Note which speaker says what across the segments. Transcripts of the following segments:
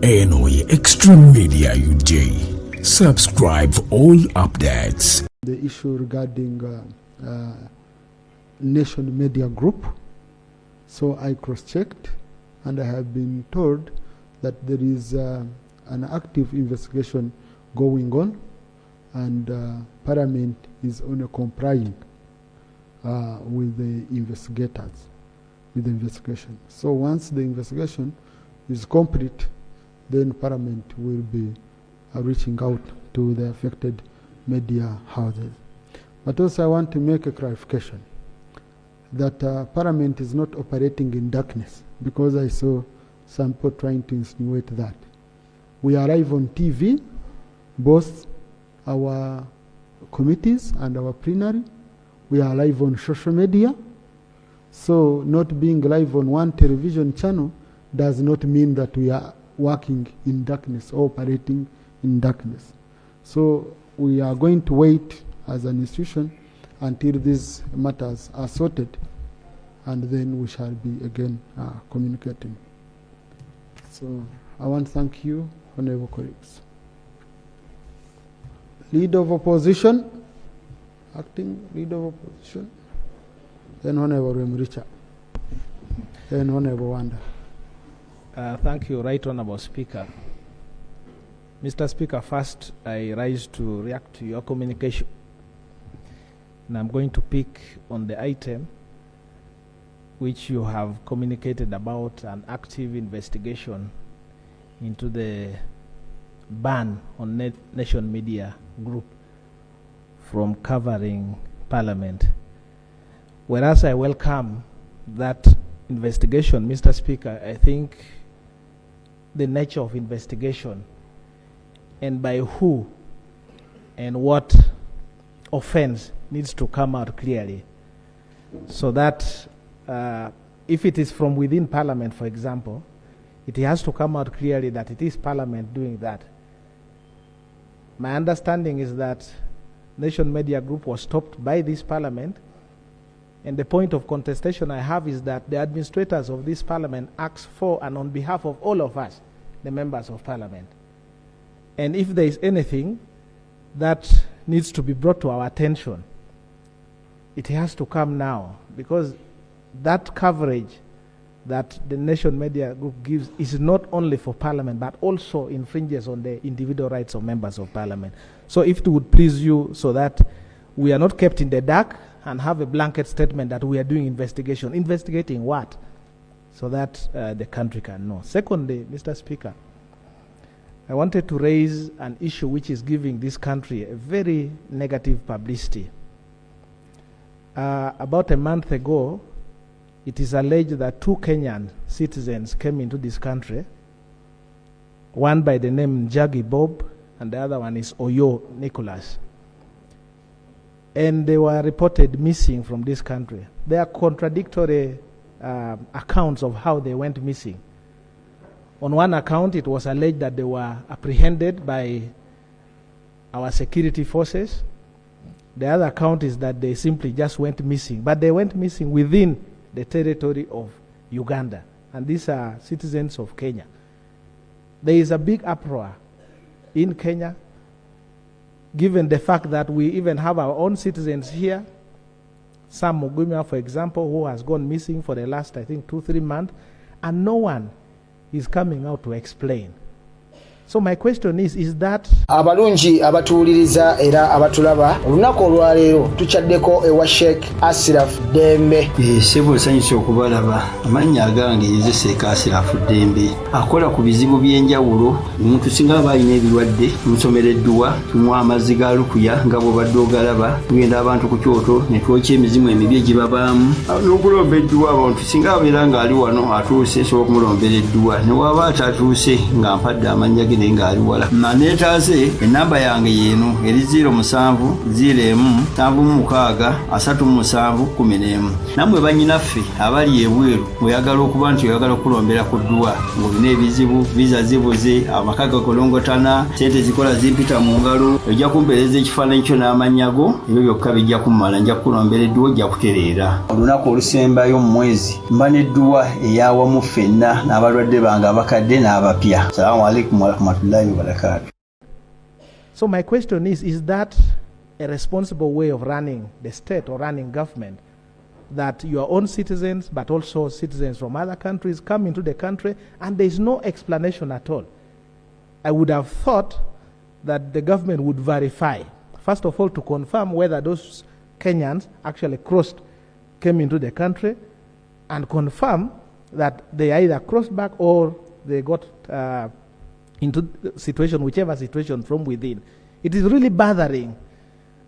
Speaker 1: Eno Extreme Media UJ. Subscribe for all updates.
Speaker 2: The issue regarding Nation Media Group. So I cross-checked and I have been told that there is an active investigation going on, and Parliament is only complying with the investigators, with the investigation. So once the investigation is complete, then Parliament will be reaching out to the affected media houses. But also I want to make a clarification that Parliament is not operating in darkness, because I saw some people trying to insinuate that. We are live on TV, both our committees and our plenary. We are live on social media. So not being live on one television channel does not mean that we are working in darkness or operating in darkness. So we are going to wait as an institution until these matters are sorted, and then we shall be again communicating. So I want to thank you, honorable colleagues. Leader of Opposition, acting Leader of Opposition, then Honorable Richard, then Honorable Wanda.
Speaker 3: Thank you, Right Honorable Speaker. Mr. Speaker, first I rise to react to your communication. And I'm going to pick on the item which you have communicated about an active investigation into the ban on Nation Media Group from covering Parliament. Whereas I welcome that investigation, Mr. Speaker, I think the nature of investigation and by who and what offense needs to come out clearly, so that if it is from within Parliament, for example, it has to come out clearly that it is Parliament doing that. My understanding is that Nation Media Group was stopped by this Parliament, and the point of contestation I have is that the administrators of this Parliament asked for and on behalf of all of us, the members of Parliament. And if there is anything that needs to be brought to our attention, it has to come now, because that coverage that the Nation Media Group gives is not only for Parliament, but also infringes on the individual rights of members of Parliament. So if it would please you, so that we are not kept in the dark and have a blanket statement that we are doing investigation. Investigating what? So that the country can know. Secondly, Mr. Speaker, I wanted to raise an issue which is giving this country a very negative publicity. About a month ago, it is alleged that 2 Kenyan citizens came into this country, one by the name Njagi Bob, and the other one is Oyo Nicholas. And they were reported missing from this country. There are contradictory accounts of how they went missing. On one account, it was alleged that they were apprehended by our security forces. The other account is that they simply just went missing, but they went missing within the territory of Uganda, and these are citizens of Kenya. There is a big uproar in Kenya, given the fact that we even have our own citizens here. Sam Mugumya, for example, who has gone missing for the last, I think, 2-3 months, and no one is coming out to explain. So my question is that
Speaker 4: abalungi abatuuliriza era abatulaba olunaku olwaleero tuchaddeko ewa Sheikh Asiraf Dembe.
Speaker 5: Sebo sanyusa okubalaba. Amannya agange nze Sheikh Asiraf Dembe akola ku bizibu by'enjawulo. Omuntu singa aba alina ebirwadde musomereddwa, tumuwa amazzi ga lukuya nga bw'obadde ogalaba, tugenda abantu ku kyoto ne twokya emizimu emibi egibabaamu n'okulomba edduwa. Abantu singa abeera ng'ali wano atuuse sobola okumulombeera edduwa, ne waba atatuuse nga mpadde amannya ge naye ng'ali wala. Neetaase ennamba yange yeeno eri 07-01-736-37-11. Nammwe bannyinaffe abali ebweru oyagala okuba nti oyagala okulombera ku ddwa ng'olina ebizibu, viza zibuze, amaka gakolongotana, ssente zikola zimpita mu ngalo, ojja kumpeereza ekifaananyi kyo n'amannya go, ebyo byokka bijja kummala, nja kukulombera edduwa ojja kutereera. Olunaku olusembayo mu mwezi mba n'edduwa ey'awamu ffenna n'abalwadde bange abakadde n'abapya. Assalamu alaikum warahmatullahi wabarakatuh.
Speaker 3: So my question is that a responsible way of running the state or running government, that your own citizens but also citizens from other countries come into the country and there is no explanation at all? I would have thought that the government would verify, first of all, to confirm whether those Kenyans actually came into the country, and confirm that they either crossed back or they got into the situation, whichever situation, from within. It is really bothering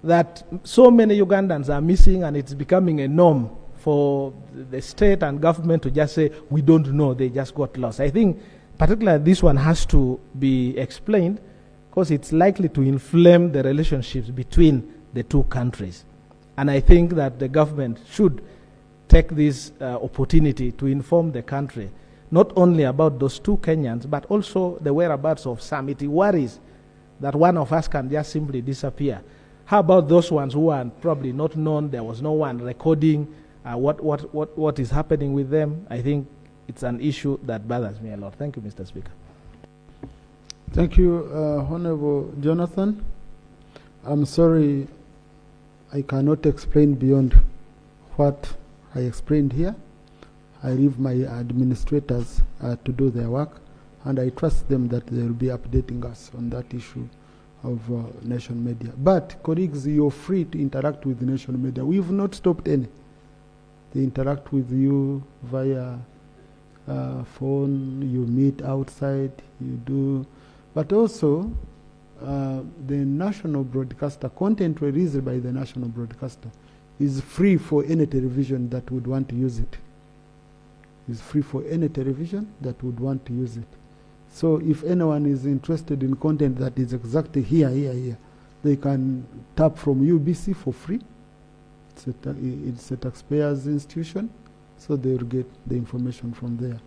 Speaker 3: that so many Ugandans are missing, and it's becoming a norm for the state and government to just say, we don't know, they just got lost. I think particularly this one has to be explained, because it's likely to inflame the relationships between the two countries. And I think that the government should take this opportunity to inform the country, not only about those two Kenyans, but also the whereabouts of some. It worries that one of us can just simply disappear. How about those ones who are probably not known? There was no one recording what is happening with them. I think it's an issue that bothers me a lot. Thank you, Mr. Speaker.
Speaker 2: Thank you, Honorable Jonathan. I'm sorry I cannot explain beyond what I explained here. I leave my administrators to do their work, and I trust them that they will be updating us on that issue of nation media. But colleagues, you're free to interact with the nation media. We've not stopped any. They interact with you via phone, you meet outside, you do. But also, the national broadcaster, content released by the national broadcaster, is free for any television that would want to use it. It's free for any television that would want to use it. So if anyone is interested in content that is exactly here, they can tap from UBC for free. It's a taxpayers institution, so they will get the information from there.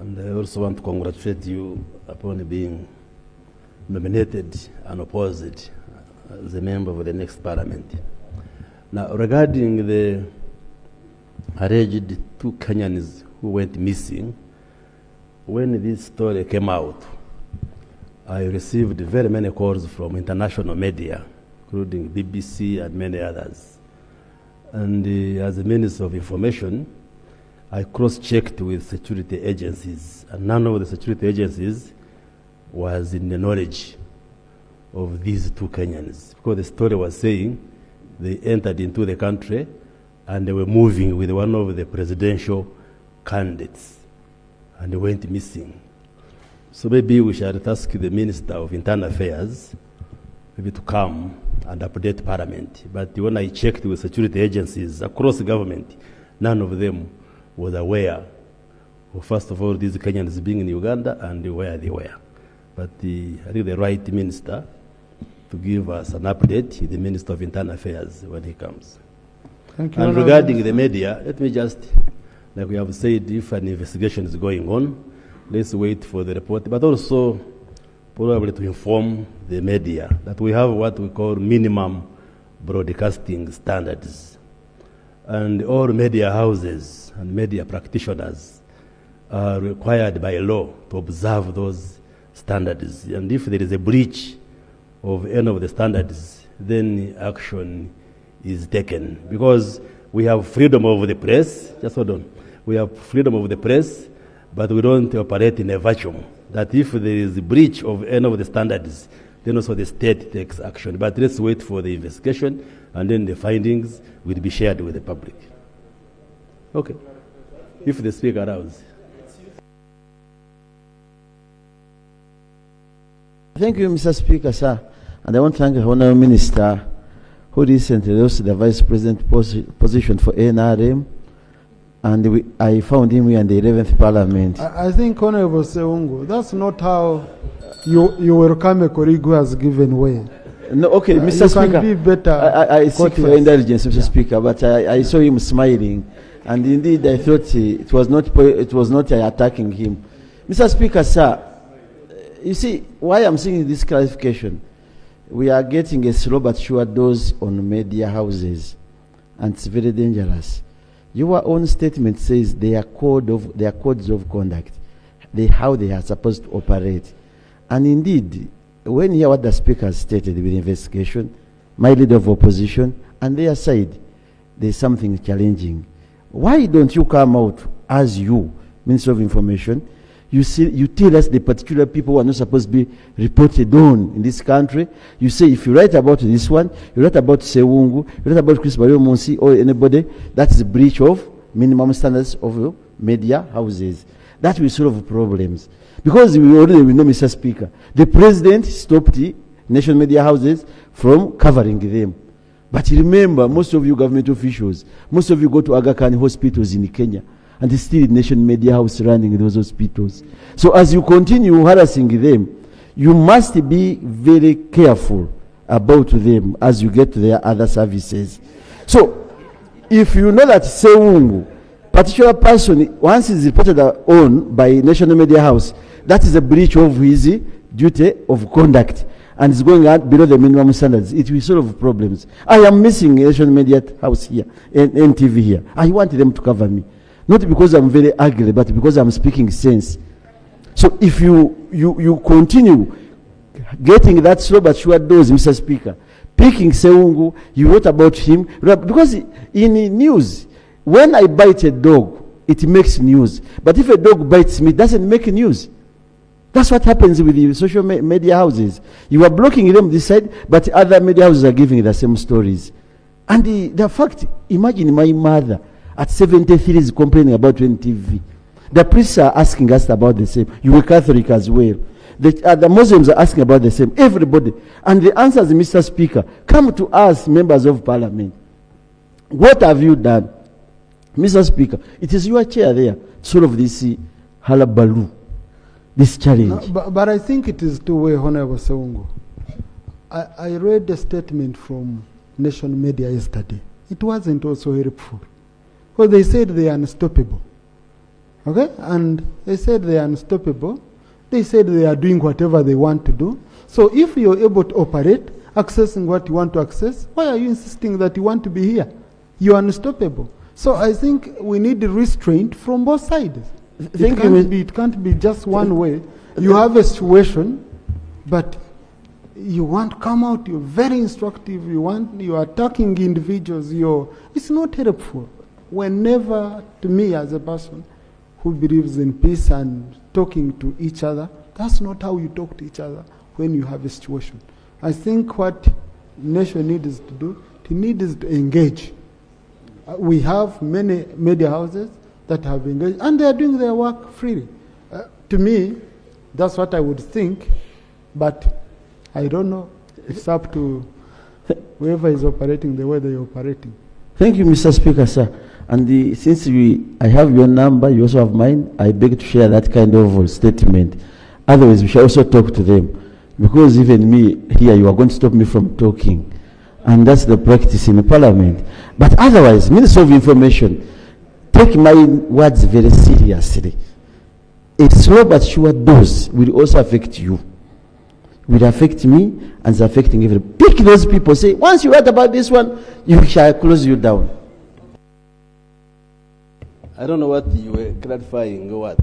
Speaker 6: And I also want to congratulate you upon being nominated and opposed as a member of the next parliament. Now, regarding the alleged two Kenyans who went missing, when this story came out, I received very many calls from international media, including BBC and many others. And as a Minister of Information, I cross-checked with security agencies, and none of the security agencies was in the knowledge of these two Kenyans, because the story was saying they entered into the country and they were moving with one of the presidential candidates and they went missing. So maybe we should ask the Minister of Internal Affairs maybe to come and update Parliament. But when I checked with security agencies across the government, none of them was aware of, first of all, these Kenyans being in Uganda and where they were. But I think the right minister to give us an update is the Minister of Internal Affairs when he comes.
Speaker 2: Thank you.
Speaker 6: And regarding the media, let me just, like we have said, if an investigation is going on, let's wait for the report, but also probably to inform the media that we have what we call minimum broadcasting standards. And all media houses and media practitioners are required by law to observe those standards. And if there is a breach of any of the standards, then action is taken. Because we have freedom of the press, just hold on, we have freedom of the press, but we don't operate in a vacuum. That if there is a breach of any of the standards, then also the state takes action. But let's wait for the investigation, and then the findings will be shared with the public. Okay. If the Speaker allows.
Speaker 7: Thank you, Mr. Speaker, sir. And I want to thank the Honourable Minister who recently lost the Vice President position for NRM and I found him here in the 11th Parliament.
Speaker 2: I think, Honorable Seungu, that's not how you welcome a colleague who has given way.
Speaker 7: No, okay, Mr. Speaker.
Speaker 2: Can be better.
Speaker 7: I seek for indulgence, Mr. Speaker, but I saw him smiling, and indeed I thought it was not attacking him. Mr. Speaker, sir, you see why I'm saying this clarification. We are getting a slow but sure dose on media houses, and it's very dangerous. Your own statement says their codes of conduct, how they are supposed to operate, and indeed, when you hear what the speaker has stated with the investigation, my leader of opposition, and their side, there's something challenging. Why don't you come out as you, Minister of Information? You tell us the particular people who are not supposed to be reported on in this country. You say if you write about this one, you write about Seungu, you write about Chris Baryomunsi or anybody, that's a breach of minimum standards of media houses. That will solve problems. Because we know, Mr. Speaker, the president stopped the national media houses from covering them. But remember, most of you government officials, most of you go to Aga Khan hospitals in Kenya, and there's still nation media house running those hospitals. So as you continue harassing them, you must be very careful about them as you get to their other services. So if you know that Seungu, particular person, once is reported on by national media house, that is a breach of his duty of conduct, and it's going out below the minimum standards. It will solve problems. I am missing national media house here, NTV here. I want them to cover me. Not because I'm very ugly, but because I'm speaking sense. So if you continue getting that slow but sure dose, Mr. Speaker, picking Seungu, you wrote about him, because in news, when I bite a dog, it makes news. But if a dog bites me, it doesn't make news. That's what happens with the social media houses. You are blocking them this side, but other media houses are giving the same stories. And the fact, imagine my mother at 73 is complaining about NTV. The priests are asking us about the same. You were Catholic as well. The Muslims are asking about the same. Everybody. And the answer is, Mr. Speaker, come to us, members of Parliament. What have you done? Mr. Speaker, it is your chair there, sort of this halabaloo, this challenge.
Speaker 2: No, but I think it is two-way, Honorable Seungu. I read a statement from Nation Media yesterday. It wasn't also helpful. Because they said they are unstoppable. Okay? And they said they are unstoppable. They said they are doing whatever they want to do. So if you're able to operate, accessing what you want to access, why are you insisting that you want to be here? You are unstoppable. So I think we need restraint from both sides. It can't be just one way. You have a situation, but you want to come out, you're very instructive, you are attacking individuals, it's not helpful. Whenever, to me as a person who believes in peace and talking to each other, that's not how you talk to each other when you have a situation. I think what nation needs to do, it needs to engage. We have many media houses that have engaged, and they are doing their work freely. To me, that's what I would think, but I don't know. It's up to whoever is operating the way they are operating.
Speaker 7: Thank you, Mr. Speaker, sir. And since I have your number, you also have mine, I beg to share that kind of statement. Otherwise, we shall also talk to them. Because even me here, you are going to stop me from talking. And that's the practice in the Parliament. But otherwise, Minister of Information, take my words very seriously. A slow but sure dose will also affect you. Will affect me and it's affecting everybody. Pick those people, say, once you write about this one, you shall close you down.
Speaker 6: I don't know what you were clarifying or what,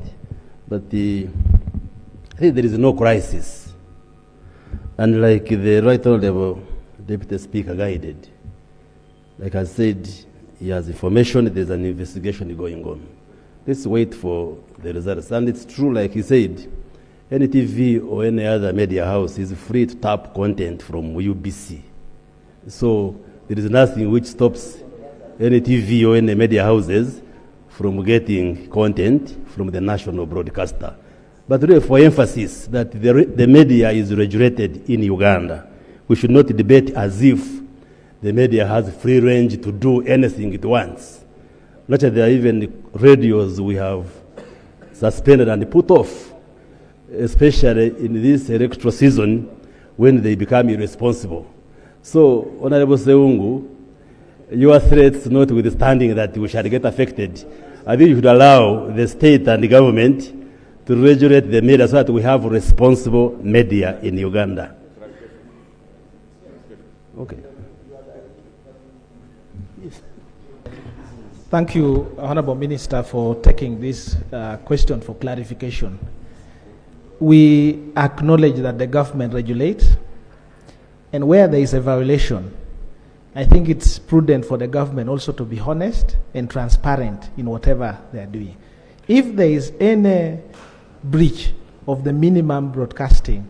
Speaker 6: but I think there is no crisis. And like the Right Honorable Deputy Speaker guided, like I said, he has information, there's an investigation going on. Let's wait for the results. And it's true, like he said, any TV or any other media house is free to tap content from UBC. So there is nothing which stops any TV or any media houses from getting content from the national broadcaster. But really for emphasis that the media is regulated in Uganda, we should not debate as if the media has free range to do anything it wants. Later, there are even radios we have suspended and put off, especially in this electoral season when they become irresponsible. So, Honorable Seungu, your threats notwithstanding that we shall get affected, I think you should allow the state and the government to regulate the media so that we have responsible media in Uganda. Okay.
Speaker 3: Thank you, Honorable Minister, for taking this question for clarification. We acknowledge that the government regulates, and where there is a violation, I think it's prudent for the government also to be honest and transparent in whatever they are doing. If there is any breach of the minimum broadcasting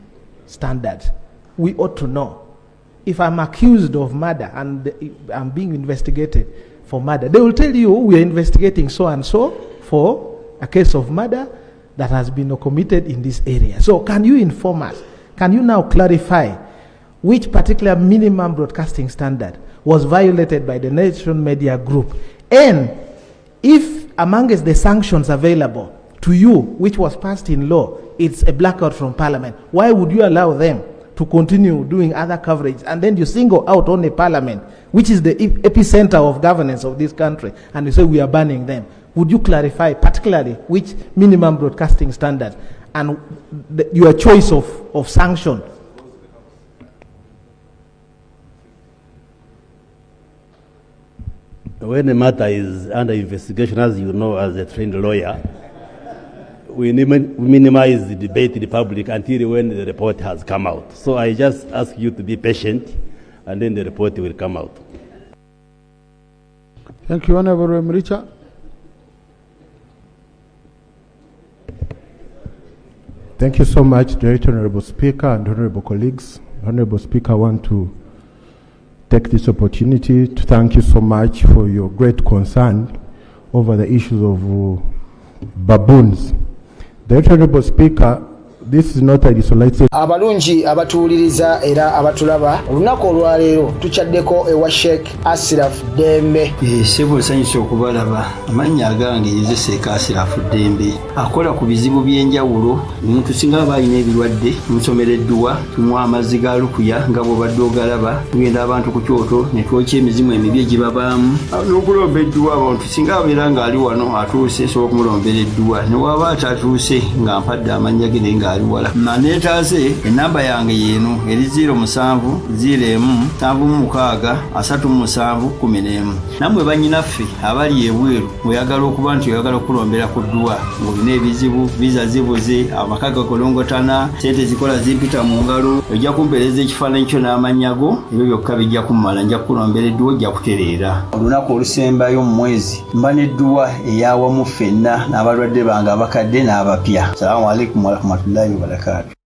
Speaker 3: standards, we ought to know. If I'm accused of murder and I'm being investigated for murder, they will tell you we are investigating so and so for a case of murder that has been committed in this area. So can you inform us? Can you now clarify which particular minimum broadcasting standard was violated by the Nation Media Group? And if amongst the sanctions available to you, which was passed in law, it's a blackout from Parliament, why would you allow them to continue doing other coverage, and then you single out only Parliament, which is the epicenter of governance of this country, and you say we are banning them? Would you clarify particularly which minimum broadcasting standard and your choice of sanction?
Speaker 6: When a matter is under investigation, as you know, as a trained lawyer, we minimize the debate in the public until when the report has come out. So I just ask you to be patient, and then the report will come out.
Speaker 2: Thank you, Honorable Mricha.
Speaker 8: Thank you so much, Director, Honorable Speaker, and Honorable colleagues. Honorable Speaker, I want to take this opportunity to thank you so much for your great concern over the issues of baboons. The Honorable Speaker, this is not a isolated.
Speaker 4: Abalungi abatuuliriza era abatulaba olunaku olwaleero tuchaddeko ewa Sheikh Asiraf Dembe.
Speaker 5: Sebo sanyusa okubalaba amannya agange nze Sheikh Asiraf Dembe akola ku bizibu by'enjawulo. Omuntu singa aba alina ebirwadde musomereddwa tumuwa amazzi ga lukuya nga bw'obadde ogalaba, tugenda abantu ku kyoto ne twokya emizimu emibi egibabaamu n'okulomba edduwa. Abantu singa abeera ng'ali wano atuuse sobola okumulombera edduwa, ne waba atatuuse nga mpadde amannya ge naye ng'ali wala. Manetaze enamba yange yeno eri 0707763711. Namwe bannyinaffe abali ebweru oyagala okuba nti oyagala okulombera ku dduwa ng'olina ebizibu, viza zibuze, amaka gakolongotana, sente zikola zimpita mu ngalo, ojja kumpeereza ekifaananyi kyo n'amannya go, ebyo byokka bijja kummala. Nja kukulombera edduwa, ojja kutereera. Olunaku olusembayo mu mwezi mba n'edduwa eyawamu ffenna n'abalwadde bange abakadde n'abapya. Salaamu alaikum wa rahmatullahi wa barakatuh.